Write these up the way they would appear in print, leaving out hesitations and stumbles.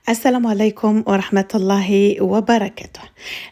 السلام عليكم ورحمة الله وبركاته.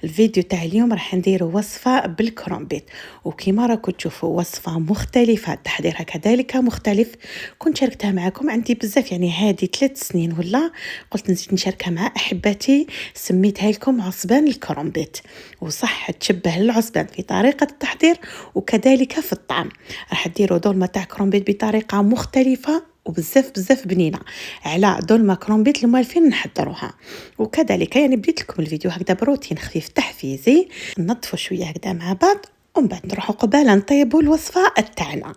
الفيديو تاع اليوم راح نديرو وصفة بالكرومبيت، وكما راكم تشوفوا وصفة مختلفة، تحضيرها كذلك مختلف. كنت شاركتها معكم، عندي بزاف يعني هذه 3 سنين ولا قلت نزيد نشاركها مع احبتي. سميتها لكم عصبان الكرومبيت، وصح تشبه العصبان في طريقة التحضير وكذلك في الطعم. راح ديروا دولمة تاع كرومبيت بطريقة مختلفة وبزاف بنينه على دولمة كرومبيت الموالفين نحضروها. وكذلك يعني بديت لكم الفيديو هكذا بروتين خفيف تحفيزي، ننظفوا شويه هكذا مع بعض ومن بعد نروحوا قبالة نطيبوا الوصفة تاعنا.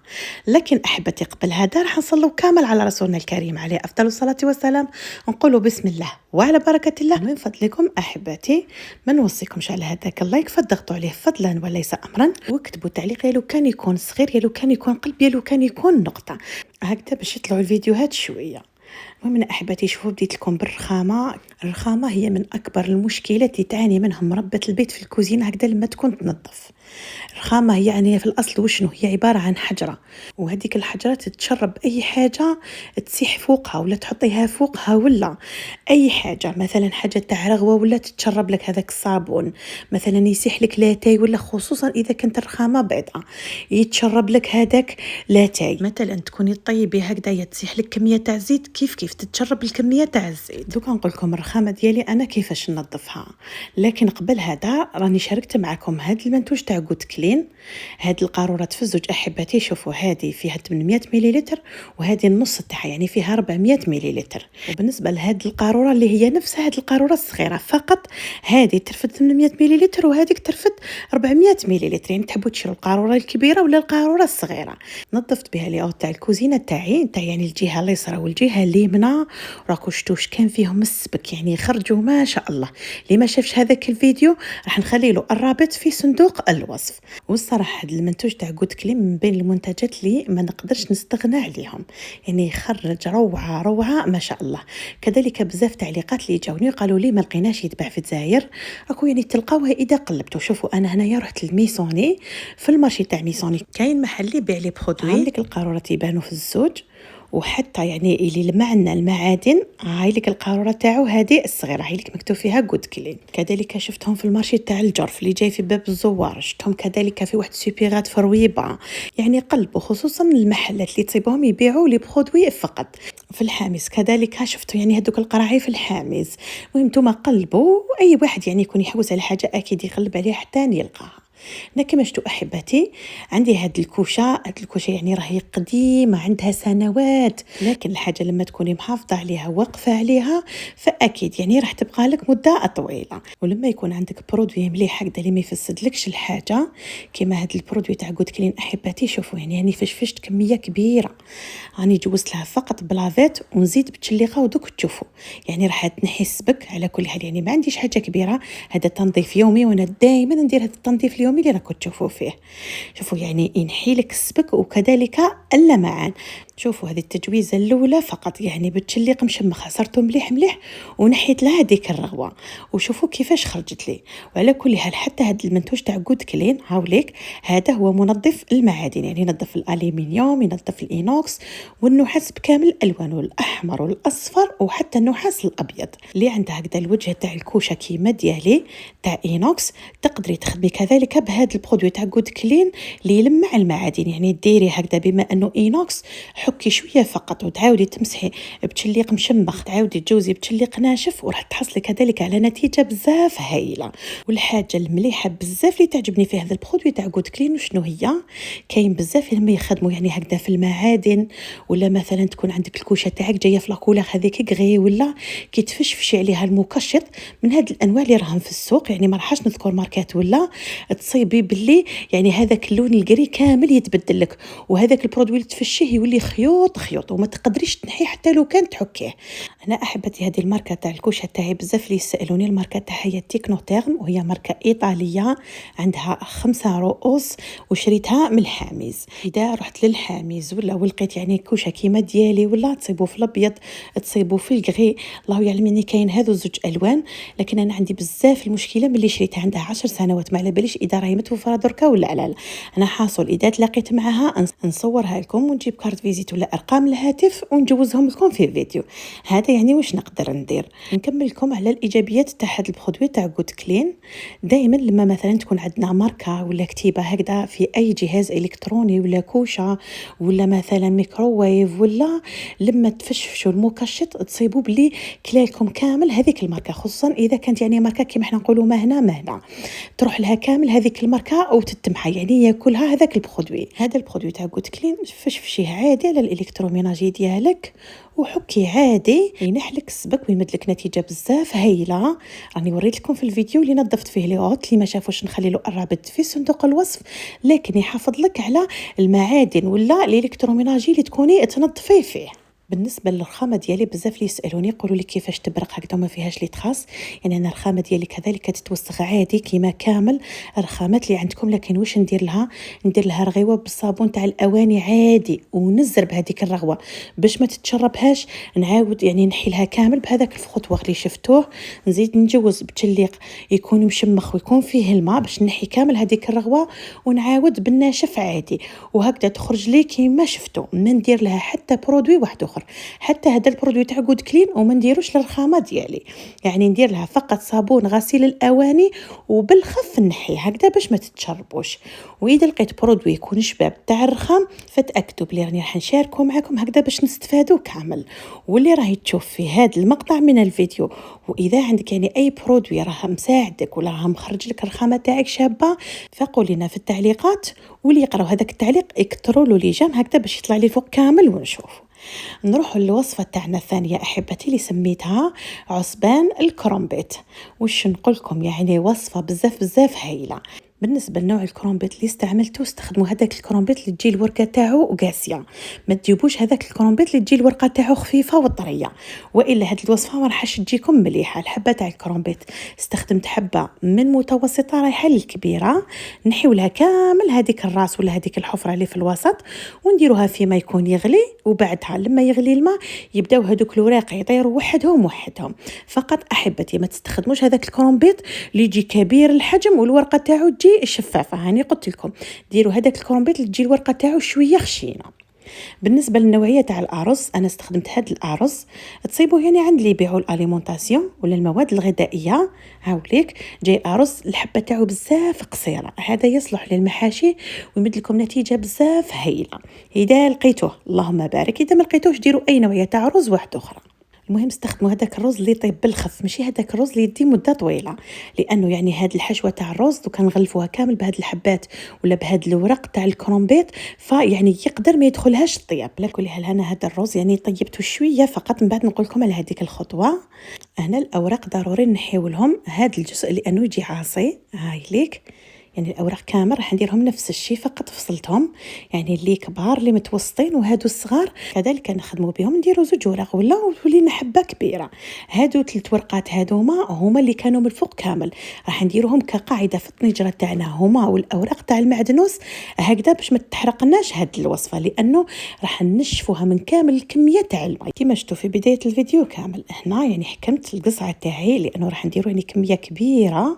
لكن أحبتي قبل هذا راح نصلوا كامل على رسولنا الكريم عليه أفضل الصلاة والسلام، نقولوا بسم الله وعلى بركة الله. من فضلكم أحبتي ما نوصيكمش على هذاك اللايك، فضغطوا عليه فضلا وليس أمرا، واكتبوا تعليق يلو كان يكون صغير، يلو كان يكون قلب، يلو كان يكون نقطة هكذا باش يطلعوا الفيديوهات شوية. المهم احبتي شوفوا بديت لكم بالرخامه. الرخامه هي من اكبر المشكلات اللي تعاني منهم مربة البيت في الكوزينه هكذا لما تكون تنظف. الرخامه هي يعني في الاصل وشنو هي؟ عباره عن حجره، وهذيك الحجره تتشرب اي حاجه تسيح فوقها ولا تحطيها فوقها، ولا اي حاجه مثلا حاجه تاع رغوه ولا تتشرب لك هذاك الصابون، مثلا يسيح لك لاتاي، ولا خصوصا اذا كانت الرخامه بيضاء يتشرب لك هذاك لاتاي. مثلا تكوني طيبي هكذا تسيح لك كميه تاع زيت كيف تتشرب الكميه تاع الزيت. دوكا نقول لكم الرخامه ديالي انا كيفاش ننظفها. لكن قبل هذا راني شاركت معكم هذا المنتوج تاع جود كلين. هذه القاروره تفزج احبتي، شوفوا هذه فيها 800 مليلتر وهذه النص تاعها يعني فيها 400 مليلتر. وبالنسبه لهذه القاروره اللي هي نفس هذه القاروره الصغيره، فقط هذه ترفد 800 مليلتر وهذيك ترفد 400 مليلتر، يعني تحبوا تشروا القاروره الكبيره ولا القاروره الصغيره. نظفت بها لي تاع الكوزينه تاعي يعني الجهه اليسرى والجهه اليمنى، راكو شتوش كان فيهم السبك يعني خرجوا ما شاء الله. اللي ما شافش هذاك الفيديو راح نخلي له الرابط في صندوق الوصف. والصراحه هذا المنتوج تاع جود كلين من بين المنتجات اللي ما نقدرش نستغنى عليهم، يعني يخرج روعه ما شاء الله. كذلك بزاف تعليقات اللي جاوني قالوا لي ما لقيناش يتباع في الجزائر، راكو يعني تلقاوها اذا قلبتوا. شوفوا انا هنايا رحت للميسوني، في المارشي تاع ميسوني كاين محل يبيع لي برودوي، عندك القاروره يبانوا في الزوج، وحتى يعني اللي لمعنا المعادن هاي لك القاروره تاعو هذه الصغيره هاي لك مكتوب فيها جود كلين. كذلك شفتهم في المارشي تاع الجرف اللي جاي في باب الزوار، شفتهم كذلك في واحد سوبيرات في رويبه. يعني قلبوا خصوصا المحلات اللي تصيبهم يبيعوا لي برودوي فقط. في الحامز كذلك شفتوا يعني هذوك القراعي في الحامز. المهم نتوما قلبوا، واي واحد يعني يكون يحوس على حاجه اكيد يقلب عليها حتى يلقاها. انا كما شفتوا احبتي عندي هاد الكوشه يعني راهي قديمه عندها سنوات، لكن الحاجه لما تكوني محافظه عليها واقفه عليها فاكيد يعني راح تبقى لك مده طويله. ولما يكون عندك برودوي مليح هكذا اللي ما يفسدلكش الحاجه كما هاد البرودوي تاع جود كلين احبتي، شوفوا يعني فشفشت كميه كبيره، راني جوزت لها فقط بلافيت ونزيد بتشليقه ودوك تشوفوا يعني راح تنحي السبك. على كل حال يعني ما عنديش حاجه كبيره، هذا تنظيف يومي وانا دائما ندير هذا التنظيف اليومي اللي راكم تشوفوا فيه. شوفوا يعني ينحي لك السبك وكذلك اللمعان. شوفوا هذه التجويزه الاولى فقط يعني بالتشليق مشمخه صرتو مليح ونحيت لها هذيك الرغوه، وشوفوا كيفاش خرجت لي. وعلى كل حال حتى هذا المنتوج تاع جود كلين هاوليك هذا هو منظف المعادن، يعني ينظف الالومنيوم ينظف الإينوكس والنحاس بكامل الوانه، الاحمر والاصفر وحتى النحاس الابيض. اللي عندها هكذا الوجه تاع الكوشه كيما ديالي تاع إينوكس تقدري تخدمي كذلك بهذا البرودوي تاع جود كلين اللي يلمع المعادن، يعني ديري هكذا بما انه إينوكس حكي شويه فقط وتعاودي تمسحي بتشليق مشمخ، تعاودي تجوزي بتشليق ناشف وراح تحصلي كذلك على نتيجه بزاف هايله. والحاجه المليحه بزاف اللي تعجبني في هذا البرودوي تاع جود كلين وشنو هي؟ كاين بزاف لما يخدموا يعني هكذا في المعادن، ولا مثلا تكون عندك الكوشه تاعك جايه في لاكولار هذيك غري ولا كيتفشفشي عليها المكشط من هاد الانواع اللي راهم في السوق، يعني ما راحش نذكر ماركات، ولا تصيبي باللي يعني هذاك اللون القري كامل يتبدل لك، وهذاك البرودوي اللي تفشيه يولي خيوط وما تقدريش تنحيه حتى لو كان تحكيه. انا احبتي هذه الماركه تاع الكوشه تاعي بزاف اللي يسالوني، الماركه تاعها هي تكنو تيرم وهي ماركه ايطاليه عندها 5 رؤوس، وشريتها من الحامز. اذا رحت للحامز ولا ولقيت يعني كوشه كيما ديالي ولا تصيبوا في الابيض تصيبوا في الكغي، الله يعلم اني كاين هذو زوج الوان، لكن انا عندي بزاف المشكله ملي شريتها عندها 10 سنوات ما على باليش اذا راهي متوفره دركا ولا لا. انا حاصل اذا تلاقيت معها نصورها لكم ونجيب كارت فيزيت الفيزيت ولا ارقام الهاتف ونجوزهم لكم في فيديو. هذا يعني واش نقدر ندير. نكمل لكم على الايجابيات تاع هذا البرودوي تاع جود كلين. دائما لما مثلا تكون عندنا ماركه ولا كتيبه هكذا في اي جهاز الكتروني ولا كوشه ولا مثلا ميكروويف، ولا لما تفشفشوا المكشط تصيبوا بلي كلالكم كامل هذيك الماركه، خصوصا اذا كانت يعني ماركه كيما احنا نقولوا مهنا تروح لها كامل هذيك الماركه او تتمحى، يعني ياكلها هذاك البرودوي. هذا البرودوي تاع جود كلين فشفشيه عادي على الالكتروميناجي ديالك وحكي عادي ينحلك السبك ويمدلك نتيجه بزاف هايله. راني وريت لكم في الفيديو اللي نظفت فيه لي اوت، اللي ما شافوش نخلي له الرابط في صندوق الوصف، لكن يحافظ لك على المعادن ولا الالكتروميناجي اللي تكوني تنظفيه فيه. بالنسبه للرخامه ديالي بزاف اللي يسالوني يقولوا لي كيفاش تبرق هكذا وما فيهاش لي تخاص، يعني انا الرخامه ديالي كذلك تتوسخ عادي كيما كامل الرخامات اللي عندكم. لكن واش ندير لها رغيوه بالصابون تاع الاواني عادي ونزر بهذيك الرغوه باش ما تتشربهاش. نعاود يعني نحي لها كامل بهذاك الخطوه اللي شفتوه، نزيد نجوز بتليق يكون مشمخ ويكون فيه الماء باش نحي كامل هذيك الرغوه، ونعاود بالناشف عادي وهكذا تخرج لي كيما شفتوا. ما ندير لها حتى برودوي واحد اخر، حتى هذا البرودوي تاع جود كلين وما نديروش للرخامه ديالي، يعني ندير لها فقط صابون غسيل الاواني وبالخف نحي هكذا باش ما تتشربوش. واذا لقيت برودوي يكون شباب تاع الرخام فتاكدوا بلي راني راح نشاركه معكم هكذا باش نستفادوا كامل. واللي راهي تشوف في هذا المقطع من الفيديو واذا عندك يعني اي برودوي راه مساعدك ولا راه مخرج لك الرخامه تاعك شابه، فقول لنا في التعليقات، واللي يقراو هذاك التعليق يكثروا له لجام هكذا باش يطلع لي فوق كامل ونشوف. نروح للوصفة تاعنا الثانية أحبتي اللي سميتها عصبان الكرومبيت. وش نقول لكم، يعني وصفة بزاف هايلة. بالنسبه لنوع الكرومبيت اللي استعملته استخدموا هذاك الكرومبيت اللي تجي الورقه تاعو قاسيه، ما تجيبوش هذاك الكرومبيت اللي تجي الورقه تاعو خفيفه وطريه، والا هذه الوصفه ما راحش تجيكم مليحه. الحبه تاع الكرومبيت استخدمت حبه من متوسطه رايحه للكبيره، نحيو لها كامل هذيك الراس ولا هذيك الحفره اللي في الوسط ونديروها فيما يكون يغلي، وبعدها لما يغلي الماء يبداو هذوك الوراق يطيروا وحدهم. فقط احبتي ما تستخدموش هذاك الكرومبيت اللي يجي كبير الحجم والورقه تاعو تجي الشفافه. هاني قلت لكم ديروا هذاك الكرومبيت اللي تجي الورقه تاعو شويه خشينه. بالنسبه للنوعيه تاع الارز انا استخدمت هذا الارز، تصيبوه يعني عند اللي يبيعوا الاليمونطاسيون ولا المواد الغذائيه. هاوليك جاي ارز الحبه تاعو بزاف قصيره، هذا يصلح للمحاشي ويمد لكم نتيجه بزاف هايله. اذا لقيتوه اللهم بارك، اذا ما لقيتوش ديروا اي نوعيه تاع رز واحده اخرى. المهم استخدموا هذاك الرز اللي يطيب بالخف، ماشي هذاك الرز اللي يدي مده طويله، لانه يعني هاد الحشوه تاع الرز لو كان نغلفوها كامل بهاد الحبات ولا بهاد الورق تاع الكرومبيت فيعني يقدر ما يدخلهاش الطياب. لا كل حال انا هذا الرز يعني طيبته شويه فقط، من بعد نقول لكم على هذيك الخطوه. انا الاوراق ضروري نحيو لهم هذا الجزء لانه يجي عاصي. هاي ليك يعني الاوراق كامل راح نديرهم نفس الشيء، فقط فصلتهم، يعني اللي كبار اللي متوسطين وهادو الصغار كذلك نخدموا بهم. نديروا زوج ورق ولا ولينا حبه كبيره. هادو 3 ورقات هما اللي كانوا من الفوق كامل راح نديروهم كقاعده في الطنجره تاعنا، هما والاوراق تاع المعدنوس هكذا باش ما تحرقناش هاد الوصفه، لانه راح نشفوها من كامل الكميه تاع الماء كما شفتوا في بدايه الفيديو كامل. هنا يعني حكمت القصعه تاعي لانه راح نديروا يعني كميه كبيره.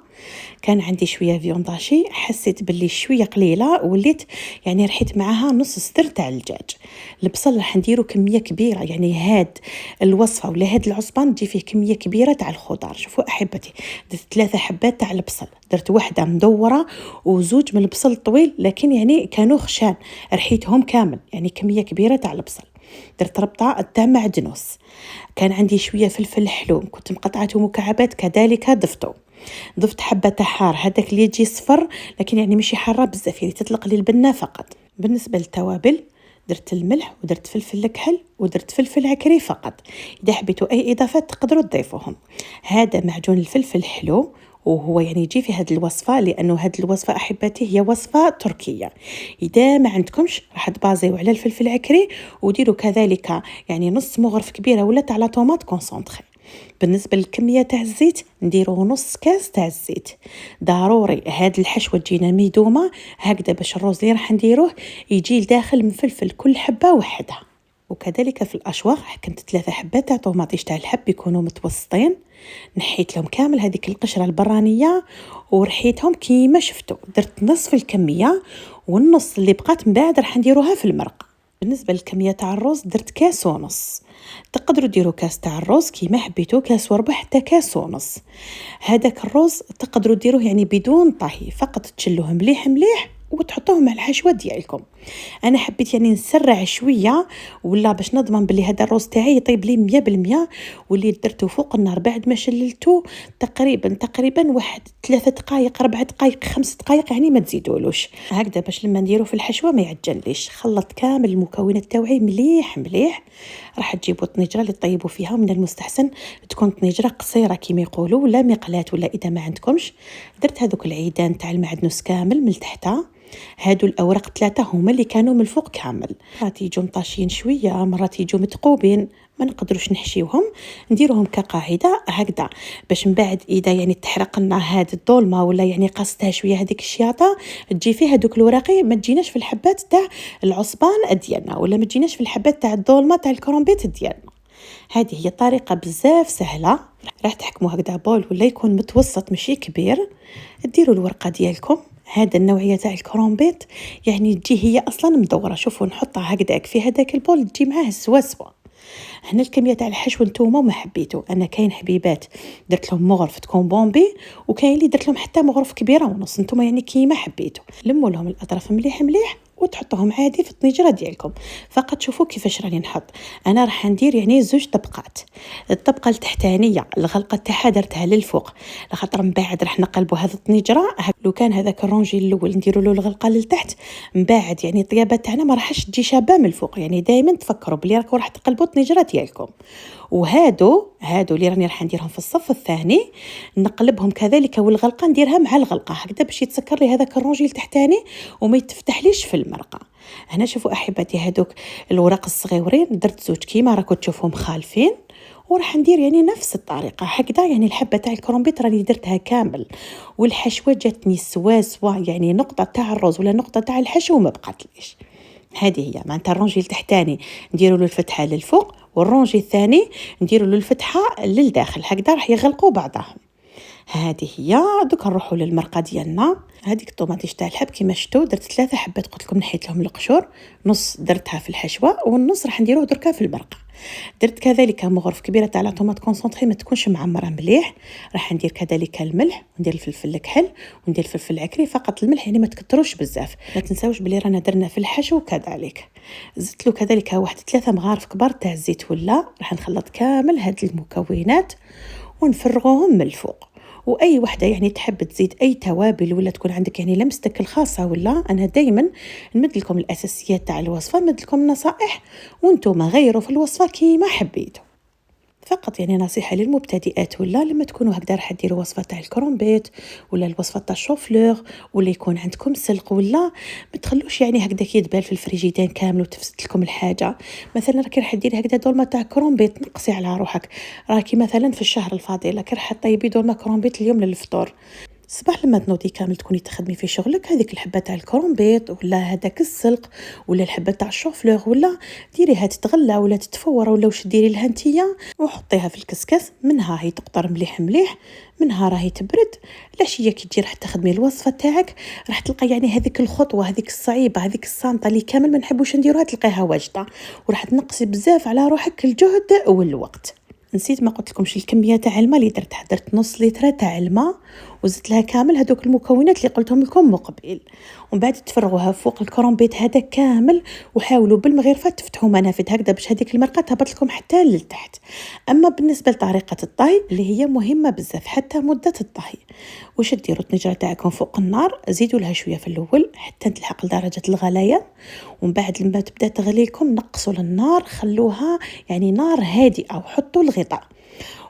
كان عندي شويه فيونداشي حسيت باللي شويه قليله، وليت يعني رحيت معها نص صدر تاع الدجاج. البصل راح نديرو كميه كبيره، يعني هاد الوصفه ولا هاد العصبان تجي فيه كميه كبيره تاع الخضار. شوفوا احبتي درت 3 حبات تاع البصل، درت واحده مدوره وزوج من البصل الطويل لكن يعني كانوا خشان رحيتهم كامل، يعني كميه كبيره تاع البصل. درت ربطه تاع معدنوس، كان عندي شويه فلفل حلو كنت مقطعته مكعبات كذلك ضفت حبه تاع حار هذاك اللي يجي صفر لكن يعني ماشي حاره بزاف، يعني تطلق لي البنه فقط. بالنسبه للتوابل درت الملح ودرت فلفل الكحل ودرت فلفل عكري فقط. اذا حبيتوا اي اضافات تقدروا تضيفوهم. هذا معجون الفلفل الحلو وهو يعني يجي في هذه الوصفه، لانه هذه الوصفه احبتي هي وصفه تركيه. اذا ما عندكمش راح تبازيو على الفلفل العكري وديروا كذلك يعني نص مغرف كبيره ولا تاع لا طوماط كونسونطري. بالنسبه للكميه تاع الزيت نديروا نص كاس تاع الزيت. ضروري هاد الحشوه تجينا ميدومه هكذا باش الرز اللي راح نديروه يجي لداخل مفلفل كل حبه وحدها. وكذلك في الاشواق حكمت 3 حبات تاع طوماطيش تاع الحب يكونوا متوسطين، نحيت لهم كامل هذيك القشره البرانيه ورحيتهم كيما شفتوا. درت نصف الكميه والنص اللي بقات من بعد راح نديروها في المرق. بالنسبه للكميه تاع الرز درت كاس ونص. تقدروا ديروا كاس تاع الرز كيما حبيتوا، كاس وربع حتى كاس ونص. هذاك الرز تقدروا ديروه يعني بدون طهي، فقط تشلوه مليح مليح وتحطوه مع الحشوه ديالكم. انا حبيت يعني نسرع شويه ولا باش نضمن بلي هذا الرز تاعي يطيب لي 100%، واللي درته فوق النار بعد ما شللته تقريبا واحد 3 دقائق 4 دقائق 5 دقائق، يعني ما تزيدولوش هكذا باش لما نديرو في الحشوه ما يعجنليش. خلط كامل المكونات تاوعي مليح مليح. راح تجيبوا طنجره اللي طيبوا فيها، من المستحسن تكون طنجره قصيره كما يقولوا، ولا مقلاه، ولا اذا ما عندكمش. درت هذوك العيدان تاع المعدنوس كامل من تحتها. هادو الاوراق 3 هما اللي كانوا من الفوق كامل، مرات يجوا مطاشين شويه، مرات يجوا متقوبين، ما نقدروش نحشيوهم، نديروهم كقاعده هكذا باش من بعد اذا يعني تحرق لنا هاد الظلمه ولا يعني قصتها شويه هذيك الشياطه تجي فيها هذوك الوراقي، ما تجيناش في الحبات تاع العصبان ديالنا، ولا ما تجيناش في الحبات تاع الظلمه تاع الكرومبيت ديالنا. هذه هي طريقه بزاف سهله. راح تحكموا هكذا بول ولا يكون متوسط ماشي كبير، ديروا الورقه ديالكم. هذا النوعيه تاع الكرومبيت يعني تجي هي اصلا مدوره، شوفوا نحطها هكذاك في هذاك البول تجي معاه سوا. هنا الكميه تاع الحشو نتوما ما حبيتوا، انا كاين حبيبات درت لهم مغرفه تكون بومبي، وكاين اللي درت لهم حتى مغرف كبيره ونص، نتوما يعني كيما حبيتوا. لموا لهم الاطراف مليح مليح وتحطوهم عادي في الطنجره ديالكم. فقط شوفوا كيفاش راني نحط. انا راح ندير يعني 2 طبقات. الطبقه التحتانيه الغلقه تاعها درتها للفوق، لخاطر من بعد راح نقلبوا هذه الطنجره. لو كان هذاك الرونجي الاول نديروا له الغلقه لتحت، من بعد يعني الطيابه تاعنا ما راحش تجي شابه من الفوق. يعني دائما تفكروا بلي راكم راح تقلبوا الطنجره ديالكم. وهادو اللي راني راح نديرهم في الصف الثاني، نقلبهم كذلك، والغلقه نديرها مع الغلقه هكذا باش يتسكر لي هذاك الرونجي التحتاني وما يتفتحليش في المرقه. هنا شوفوا احبتي هذوك الوراق الصغيورين درت 2 كيما راكم تشوفوا مخالفين، وراح ندير يعني نفس الطريقه هكذا. يعني الحبه تاع الكرومبيت راني درتها كامل، والحشوه جاتني سوا يعني نقطه تاع الرز ولا نقطه تاع الحشو ما بقاتليش. هذه هي معناتها الرونجي التحتاني نديروا له الفتحه للفوق، والرونجي الثاني نديروا له الفتحه للداخل، هكذا راح يغلقوا بعضهم. هذه هي. دوك نروحوا للمرقه ديالنا. هذيك الطوماطيش تاع الحب كيما شفتوا درت 3 حبات، قلت لكم نحيت لهم القشور، نص درتها في الحشوه والنص راح نديروه دركا في المرقه. درت كذلك مغرف كبيره تاع طوماط كونسونطري ما تكونش معمره مليح. راح ندير كذلك الملح، وندير الفلفل الكحل، وندير الفلفل العكري، فقط الملح يعني ما تكتروش بزاف. ما تنساوش بلي رانا درنا في الحشو كذلك. زدت له كذلك واحد 3 مغارف كبار تاع الزيت، ولا راح نخلط كامل هاد المكونات ونفرغوهم من الفوق. واي وحده يعني تحب تزيد اي توابل ولا تكون عندك يعني لمستك الخاصه، ولا انا دائما نمد لكم الاساسيات تاع الوصفه، نمد لكم نصائح وانتم غيروا في الوصفه كيما حبيتوا. فقط يعني نصيحه للمبتدئات، ولا لما تكونوا هكذا راح ديروا وصفه تاع الكرومبيت ولا الوصفه تاع الشوفلور، ولا يكون عندكم سلق، ولا ما تخلوش يعني هكذا يدبال في الفريجيدان كامل وتفسد لكم الحاجه. مثلا راكي راح ديري هكذا دولمه تاع كرومبيت، نقصي على روحك. راكي مثلا في الشهر الفاضل راكي راح طيبي دولمه كرومبيت اليوم للفطور، صباح لما تنوضي كامل تكوني تخدمي في شغلك، هذيك الحبه تاع الكرومبيت ولا هذاك السلق ولا الحبه تاع الشوفلور، ولا ديريها تتغلى ولا تتفور ولا واش ديري لها نتيا، وحطيها في الكسكس. منها هي تقطر مليح مليح، منها راهي تبرد. العشيه كي تجي راح تخدمي الوصفه تاعك راح تلقى يعني هذيك الخطوه هذيك الصعيبه هذيك الصامته اللي كامل ما نحبوش نديروها تلقاها واجده، وراح تنقصي بزاف على روحك الجهد والوقت. نسيت ما قلت لكمش الكميه تاع الماء اللي درتها، درت نص لتر تاع الماء وزدت لها كامل هذوك المكونات اللي قلتهم لكم مقبل، ومن بعد تفرغوها فوق الكرومبيت هذا كامل، وحاولوا بالمغرفه تفتحوا منافذ هكذا باش هذيك المرقه تهبط لكم حتى لتحت. اما بالنسبه لطريقه الطهي اللي هي مهمه بزاف، حتى مده الطهي، واش ديروا الطنجره تاعكم فوق النار، زيدوا لها شويه في الاول حتى تلحق لدرجه الغليان، ومن بعد لما تبدا تغلي لكم نقصوا للنار، خلوها يعني نار هادئه، وحطوا الغطاء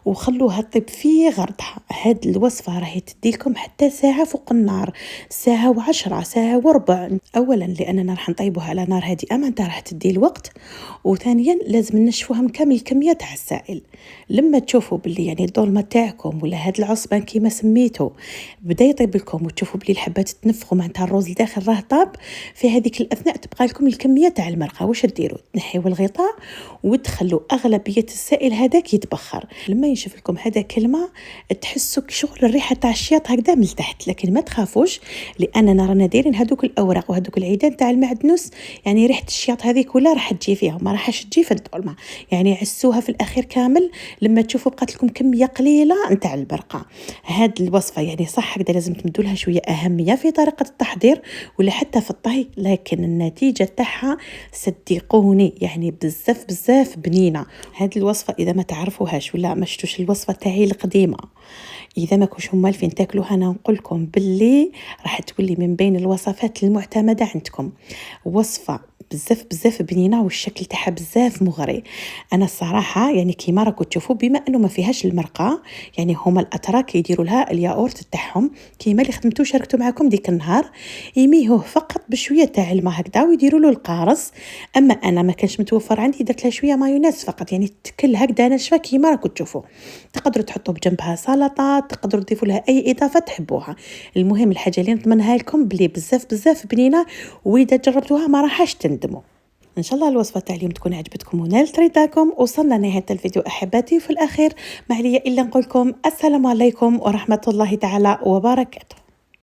وخلوها تطيب في غرضها. هاد الوصفه راهي تدي لكم حتى ساعه فوق النار، ساعه و10 ساعه وربع. اولا لاننا راح نطيبوها على نار هادئه معناتها راح تدي الوقت، وثانيا لازم نشفوها من كامل الكميه تاع السائل. لما تشوفوا باللي يعني الدولمه تاعكم ولا هاد العصبان كيما سميتو بدا يطيب لكم، وتشوفوا باللي الحبات تنفخوا معناتها الرز الداخل راه طاب، في هذيك الاثناء تبقى لكم الكميه تاع المرقه. واش ديروا؟ تنحيوا الغطاء وتخلوا اغلبيه السائل هذاك يتبخر. لما نشوف لكم هذا كلمه تحسوا شغل الريحه تاع الشياط هكذا من تحت، لكن ما تخافوش لاننا رانا دايرين هذوك الاوراق وهذوك العيدان تاع المعدنوس، يعني ريحه الشياط هذه كلها راح تجي فيها ما راحش تجي في الظلمه. يعني عسوها في الاخير كامل لما تشوفوا بقات لكم كميه قليله نتاع البرقه. هاد الوصفه يعني صح هكذا لازم تمدوا لها شويه اهميه في طريقه التحضير ولا حتى في الطهي، لكن النتيجه تاعها صدقوني يعني بزاف بزاف بنينه. هاد الوصفه اذا ما تعرفوهاش ولا ما شفتوش الوصفه تاعي القديمه، اذا ما كنتوش مالفين تاكلوها، انا نقول لكم باللي راح تولي من بين الوصفات المعتمده عندكم. وصفه بزاف بزاف بنينه والشكل تاعها بزاف مغري. انا الصراحه يعني كيما راكم تشوفوا بما انه ما فيهاش المرقه، يعني هما الاتراك يديروا لها الياورت تاعهم كيما اللي خدمتو شاركتو معكم ديك النهار، يميهوه فقط بشويه تاع الماء هكذا ويديروا له القارص. اما انا ما كانش متوفر عندي درت لها شويه مايونيز فقط، يعني تكل هكذا ناشفه كيما راكم تشوفوا. تقدروا تحطوا بجنبها سلطه، تقدروا تضيفوا لها اي اضافه تحبوها. المهم الحاجه اللي نضمنها لكم بلي بزاف بزاف بنينه، واذا جربتوها ما راحش تندموا. ان شاء الله الوصفه تاع اليوم تكون عجبتكم ونالت رضاكم. وصلنا لنهايه الفيديو احباتي، في الاخير ما عليا الا نقول لكم السلام عليكم ورحمه الله تعالى وبركاته.